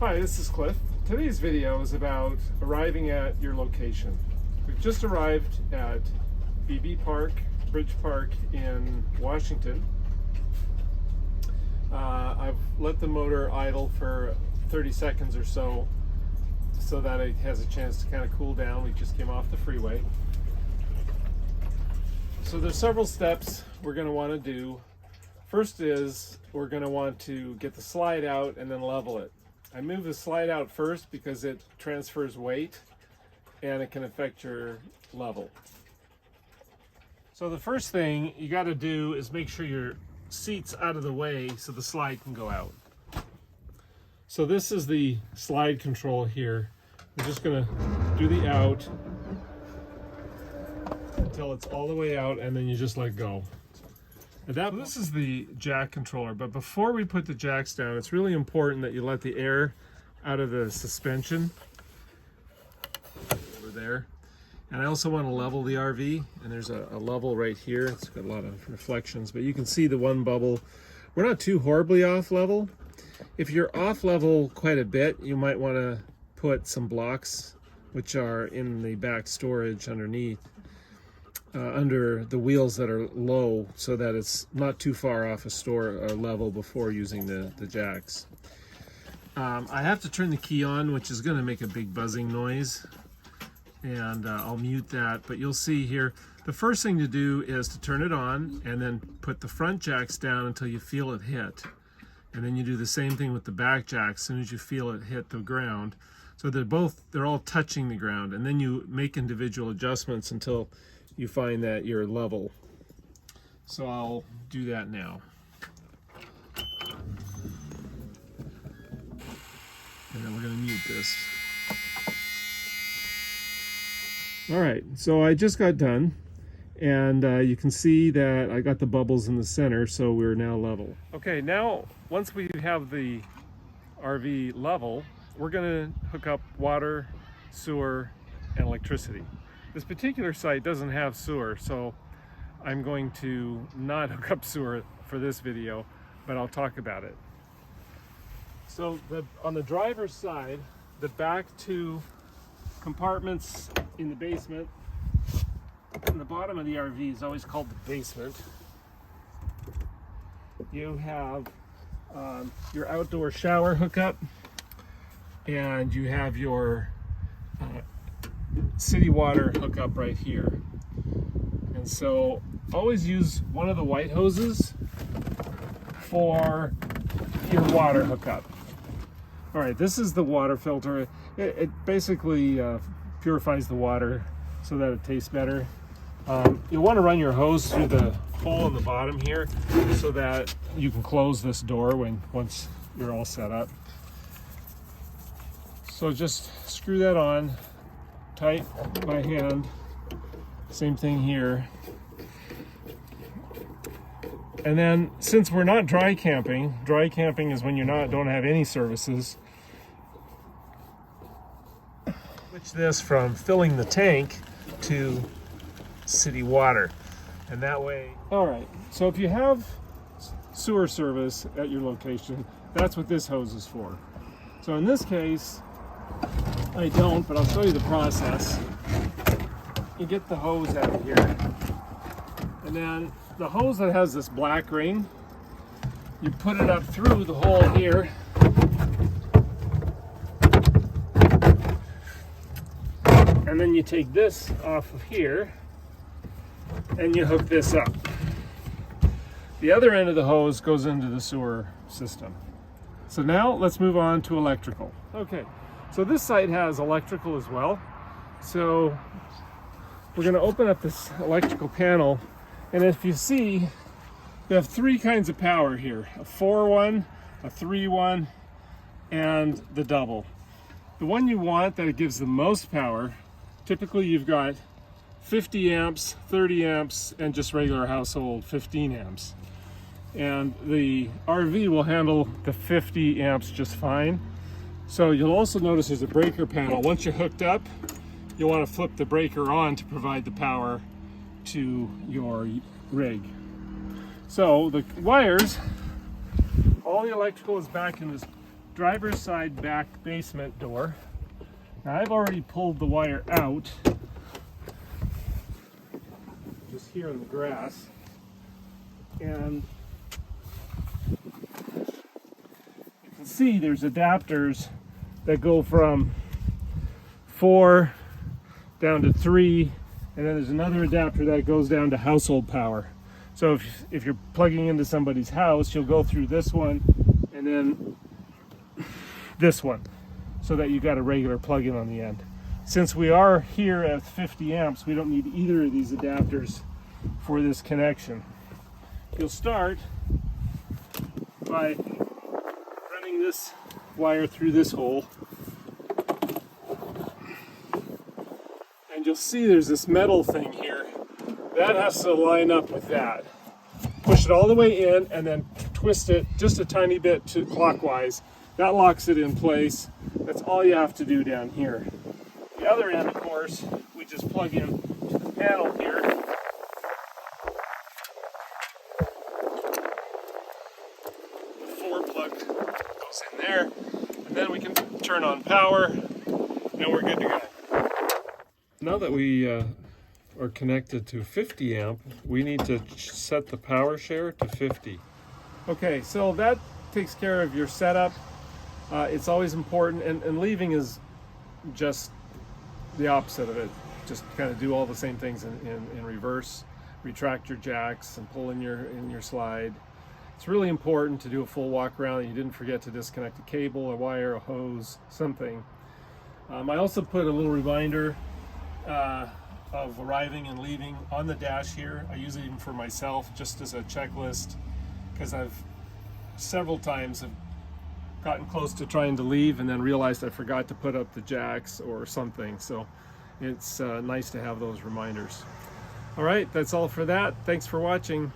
Hi, this is Cliff. Today's video is about arriving at your location. We've just arrived at BB Park, Bridge Park in Washington. I've let the motor idle for 30 seconds or so that it has a chance to kind of cool down. We just came off the freeway. So there's several steps we're going to want to do. First is we're going to want to get the slide out and then level it. I move the slide out first because it transfers weight and it can affect your level. So the first thing you got to do is make sure your seat's out of the way so the slide can go out. So this is the slide control here. We're just going to do the out until it's all the way out, and then you just let go. This is the jack controller, but before we put the jacks down, it's really important that you let the air out of the suspension over there. And I also want to level the RV, and there's a level right here. It's got a lot of reflections, but you can see the one bubble. We're not too horribly off level. If you're off level quite a bit, you might want to put some blocks, which are in the back storage underneath, under the wheels that are low, so that it's not too far off a store level before using the jacks. I have to turn the key on, which is going to make a big buzzing noise, and I'll mute that. But you'll see here, the first thing to do is to turn it on and then put the front jacks down until you feel it hit. And then you do the same thing with the back jacks as soon as you feel it hit the ground. So they're all touching the ground, and then you make individual adjustments until you find that you're level. So I'll do that now. And then we're going to mute this. All right, so I just got done, and you can see that I got the bubbles in the center, so we're now level. Okay, now once we have the RV level, we're going to hook up water, sewer, and electricity. This particular site doesn't have sewer, so I'm going to not hook up sewer for this video, but I'll talk about it. So on the driver's side, the back two compartments in the basement, and the bottom of the RV is always called the basement. You have your outdoor shower hookup, and you have your city water hookup right here. And so always use one of the white hoses for your water hookup. All right, this is the water filter. It basically purifies the water so that it tastes better. You'll want to run your hose through the hole in the bottom here so that you can close this door once you're all set up. So just screw that on tight by hand. Same thing here. And then, since we're not dry camping is when you don't have any services. Switch this from filling the tank to city water, and that way. All right. So if you have sewer service at your location, that's what this hose is for. So in this case, I don't, but I'll show you the process. You get the hose out of here, and then the hose that has this black ring, you put it up through the hole here, and then you take this off of here and you hook this up. The other end of the hose goes into the sewer system. So now let's move on to electrical. Okay. So this site has electrical as well. So we're going to open up this electrical panel, and if you see, we have three kinds of power here: a 4-1, a 3-1, and the double. The one you want that it gives the most power, typically you've got 50 amps, 30 amps, and just regular household 15 amps. And the RV will handle the 50 amps just fine. So you'll also notice there's a breaker panel. Once you're hooked up, you'll want to flip the breaker on to provide the power to your rig. So the wires, all the electrical is back in this driver's side back basement door. Now I've already pulled the wire out, just here in the grass, and you can see there's adapters that go from 4 down to 3, and then there's another adapter that goes down to household power. So if you're plugging into somebody's house, you'll go through this one and then this one, so that you got a regular plug-in on the end. Since we are here at 50 amps, we don't need either of these adapters for this connection. You'll start by running this wire through this hole, and you'll see there's this metal thing here that has to line up with that. Push it all the way in and then twist it just a tiny bit to clockwise. That locks it in place. That's all you have to do down here. The other end, of course, we just plug in to the panel here. The 4 plug goes in there, and then we can turn on power, and we're good to go. Now that we are connected to 50 amp, we need to set the power share to 50. Okay, so that takes care of your setup. It's always important, and leaving is just the opposite of it. Just kind of do all the same things in reverse. Retract your jacks and pull in your slide. It's really important to do a full walk around and you didn't forget to disconnect a cable, a wire, a hose, something. I also put a little reminder of arriving and leaving on the dash here. I use it even for myself, just as a checklist, because I've several times have gotten close to trying to leave and then realized I forgot to put up the jacks or something. So it's nice to have those reminders. All right, that's all for that. Thanks for watching.